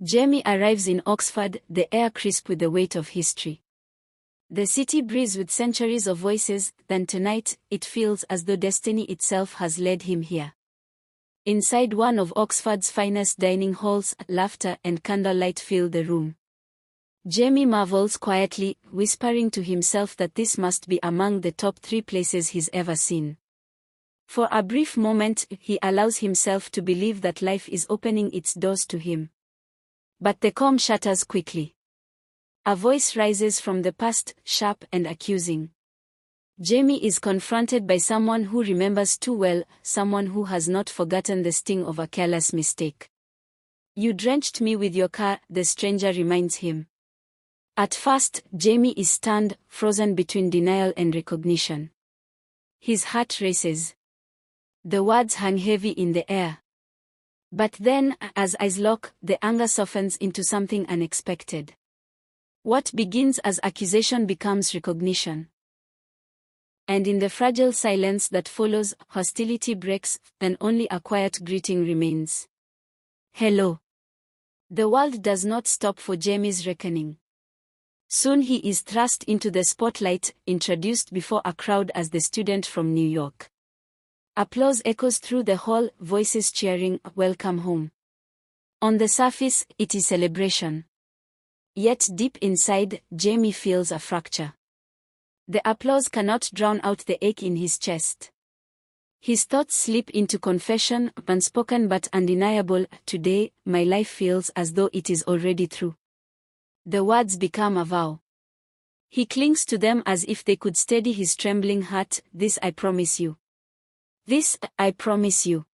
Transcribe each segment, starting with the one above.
Jamie arrives in Oxford, the air crisp with the weight of history. The city breathes with centuries of voices, then tonight, it feels as though destiny itself has led him here. Inside one of Oxford's finest dining halls, laughter and candlelight fill the room. Jamie marvels quietly, whispering to himself that this must be among the top 3 places he's ever seen. For a brief moment, he allows himself to believe that life is opening its doors to him. But the calm shatters quickly. A voice rises from the past, sharp and accusing. Jamie is confronted by someone who remembers too well, someone who has not forgotten the sting of a careless mistake. "You drenched me with your car," the stranger reminds him. At first, Jamie is stunned, frozen between denial and recognition. His heart races. The words hang heavy in the air. But then, as eyes lock, the anger softens into something unexpected. What begins as accusation becomes recognition. And in the fragile silence that follows, hostility breaks, and only a quiet greeting remains. "Hello." The world does not stop for Jamie's reckoning. Soon he is thrust into the spotlight, introduced before a crowd as the student from New York. Applause echoes through the hall, voices cheering, "Welcome home." On the surface, it is celebration. Yet deep inside, Jamie feels a fracture. The applause cannot drown out the ache in his chest. His thoughts slip into confession, unspoken but undeniable. "Today, my life feels as though it is already through." The words become a vow. He clings to them as if they could steady his trembling heart. "This I promise you. This, I promise you."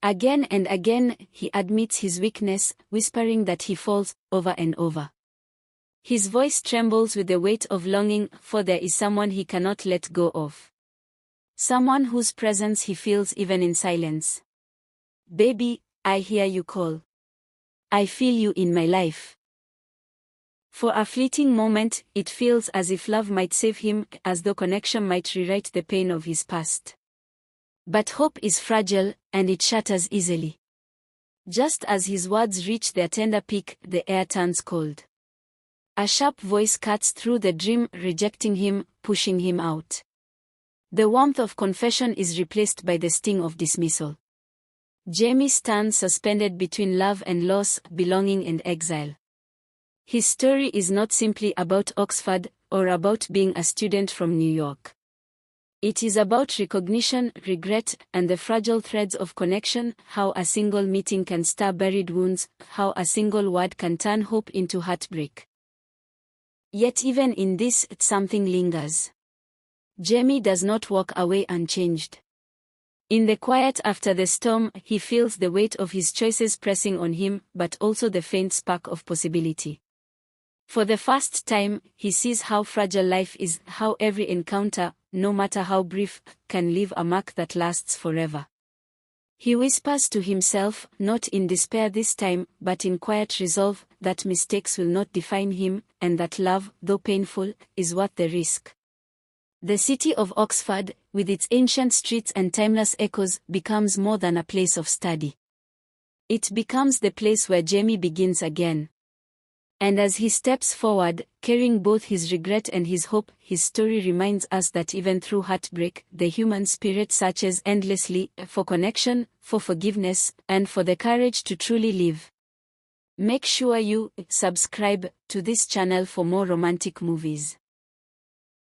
Again and again, he admits his weakness, whispering that he falls, over and over. His voice trembles with the weight of longing, for there is someone he cannot let go of. Someone whose presence he feels even in silence. "Baby, I hear you call. I feel you in my life." For a fleeting moment, it feels as if love might save him, as though connection might rewrite the pain of his past. But hope is fragile, and it shatters easily. Just as his words reach their tender peak, the air turns cold. A sharp voice cuts through the dream, rejecting him, pushing him out. The warmth of confession is replaced by the sting of dismissal. Jamie stands suspended between love and loss, belonging and exile. His story is not simply about Oxford, or about being a student from New York. It is about recognition, regret, and the fragile threads of connection, how a single meeting can stir buried wounds, how a single word can turn hope into heartbreak. Yet even in this, something lingers. Jamie does not walk away unchanged. In the quiet after the storm, he feels the weight of his choices pressing on him, but also the faint spark of possibility. For the first time, he sees how fragile life is, how every encounter, no matter how brief, can leave a mark that lasts forever. He whispers to himself, not in despair this time, but in quiet resolve, that mistakes will not define him, and that love, though painful, is worth the risk. The city of Oxford, with its ancient streets and timeless echoes, becomes more than a place of study. It becomes the place where Jamie begins again. And as he steps forward, carrying both his regret and his hope, his story reminds us that even through heartbreak, the human spirit searches endlessly for connection, for forgiveness, and for the courage to truly live. Make sure you subscribe to this channel for more romantic movies.